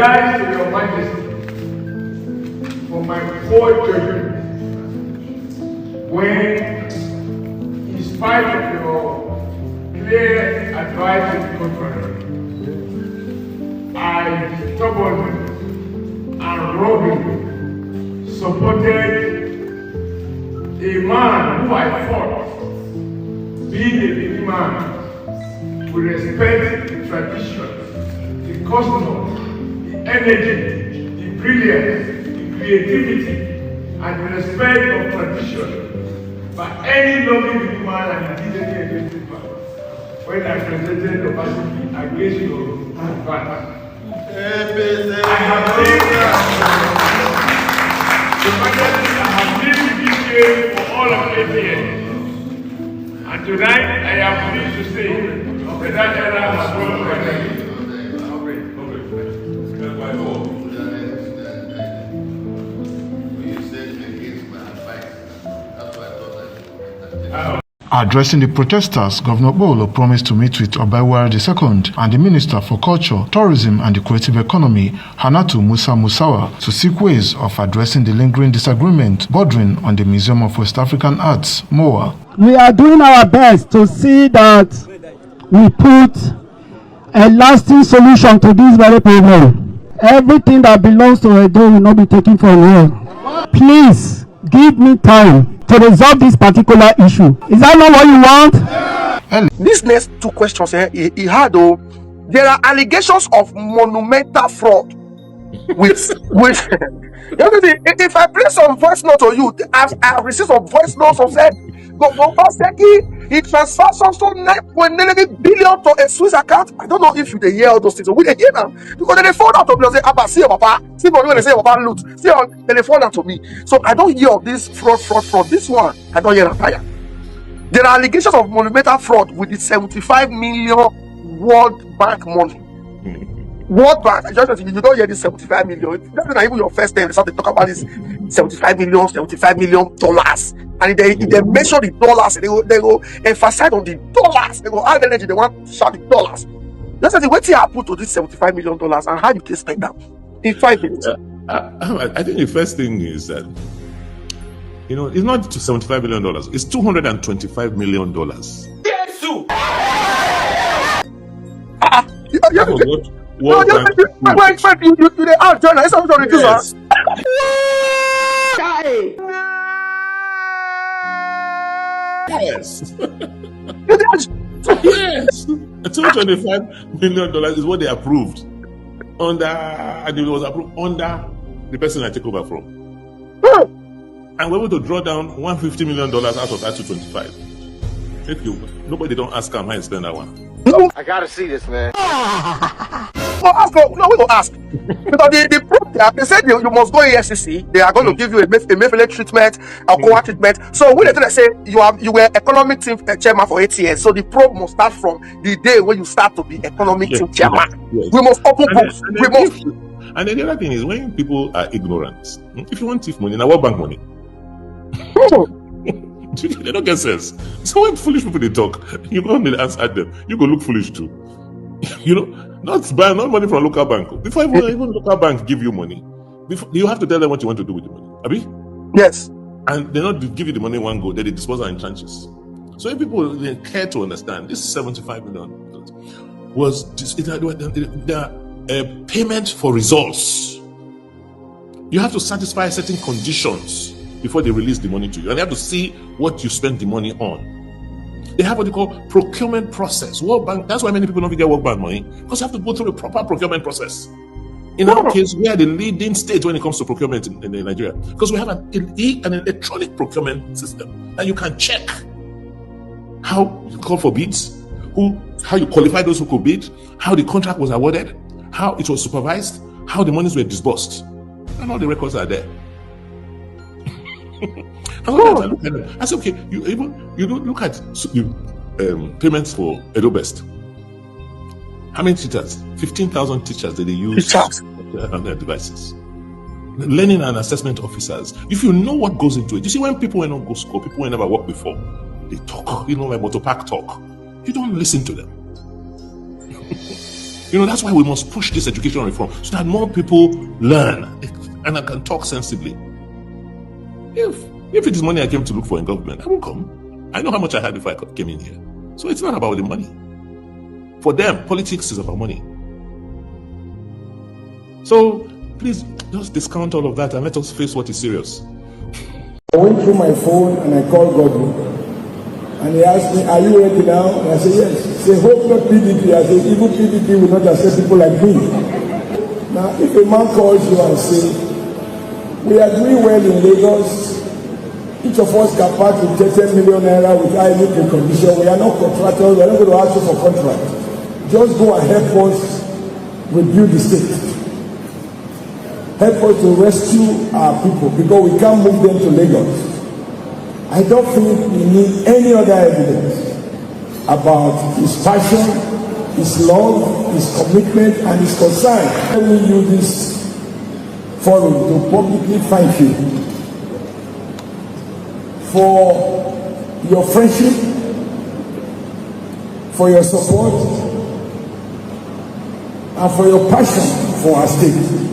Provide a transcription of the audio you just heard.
apologize to Your Majesty for my poor judgment when, in spite of your clear advice to the contrary, I stubbornly and wrongly supported a man who I thought, being a big man, would respect the tradition, the custom, the energy, the brilliance, the creativity, and the respect of tradition by any loving big man and indigenous against people when I presented the opportunity against your advice. I have lived this game for all of 8 years. And tonight I am pleased to say that era has gone to an end. Addressing the protesters, Governor Bolo promised to meet with Oba II and the Minister for Culture, Tourism and the Creative Economy, Hannatu Musa Musawa, to seek ways of addressing the lingering disagreement bordering on the Museum of West African Arts, MOWAA. We are doing our best to see that we put a lasting solution to this very problem. Everything that belongs to Edo will not be taken from here. Please give me time to resolve this particular issue. Is that not what you want? These next two questions he had, there are allegations of monumental fraud with if I play some voice note to you, I've received some voice notes of said he transferred some 9.9 billion to a Swiss account. I don't know if you they hear all those things. We they hear them because they fall out to me and say, Abba, see Papa, see when they say Papa loot, see they fall out to me. So I don't hear of this fraud. This one, I don't hear entire. There are allegations of monumental fraud with the 75 million World Bank money. World Bank, you don't hear this 75 million. That's not even your first time. They start to talk about this 75 million dollars. And if they measure the dollars, they go emphasize on the dollars. They go add energy, they want to shout the dollars. That's the way they are put to this $75 million and how you can spend them in 5 minutes. I think the first thing is that, it's not $75 million, it's $225 million. Yes, Yes. $225 million is what they approved and it was approved under the person I take over from. And we're able to draw down $150 million out of that 225. If nobody don't ask him how you spend that one. I gotta see this, man. We don't ask. Because the proof, they said you must go EFCC. They are going to give you a methylate treatment, a coa treatment. So when they say you were economic team chairman for 8 years, so the probe must start from the day when you start to be economic team chairman. Yes. We must open books. And then the other thing is, when people are ignorant, if you want thief money, now what bank money? They don't get sense. So when foolish people they talk, you go and answer them. You go look foolish too. Not buy money from a local bank. Before even local bank give you money, you have to tell them what you want to do with the money. Abi? Yes. And they not give you the money in one go, they dispose it in tranches. So if people they care to understand, this $75 million was the payment for results. You have to satisfy certain conditions before they release the money to you. And you have to see what you spend the money on. They have what they call procurement process. World Bank, that's why many people don't get World Bank money, because you have to go through a proper procurement process. In our case, we are the leading state when it comes to procurement in Nigeria, because we have an electronic procurement system that you can check how you call for bids, how you qualify those who could bid, how the contract was awarded, how it was supervised, how the monies were disbursed, and all the records are there. I said, okay, you don't look at payments for Edo Best. How many teachers? 15,000 teachers that they use on their devices. Learning and assessment officers. If you know what goes into it, you see, when people went on go school, people who never worked before, they talk, like motor park talk. You don't listen to them. That's why we must push this education reform so that more people learn and I can talk sensibly. If it is money I came to look for in government, I won't come. I know how much I had before I came in here. So it's not about the money. For them, politics is about money. So please just discount all of that and let us face what is serious. I went through my phone and I called Godwin. And he asked me, are you ready now? And I said, yes. He said, hope not PDP. I said, even PDP will not accept people like me. Now, if a man calls you and says, we are doing well in Lagos, each of us can part with 10 million naira with any precondition. We are not contractors, we are not going to ask you for contract. Just go and help us rebuild the state. Help us to rescue our people because we can't move them to Lagos. I don't think we need any other evidence about his passion, his love, his commitment, and his concern. Let me use this forum to publicly thank you for your friendship, for your support, and for your passion for our state.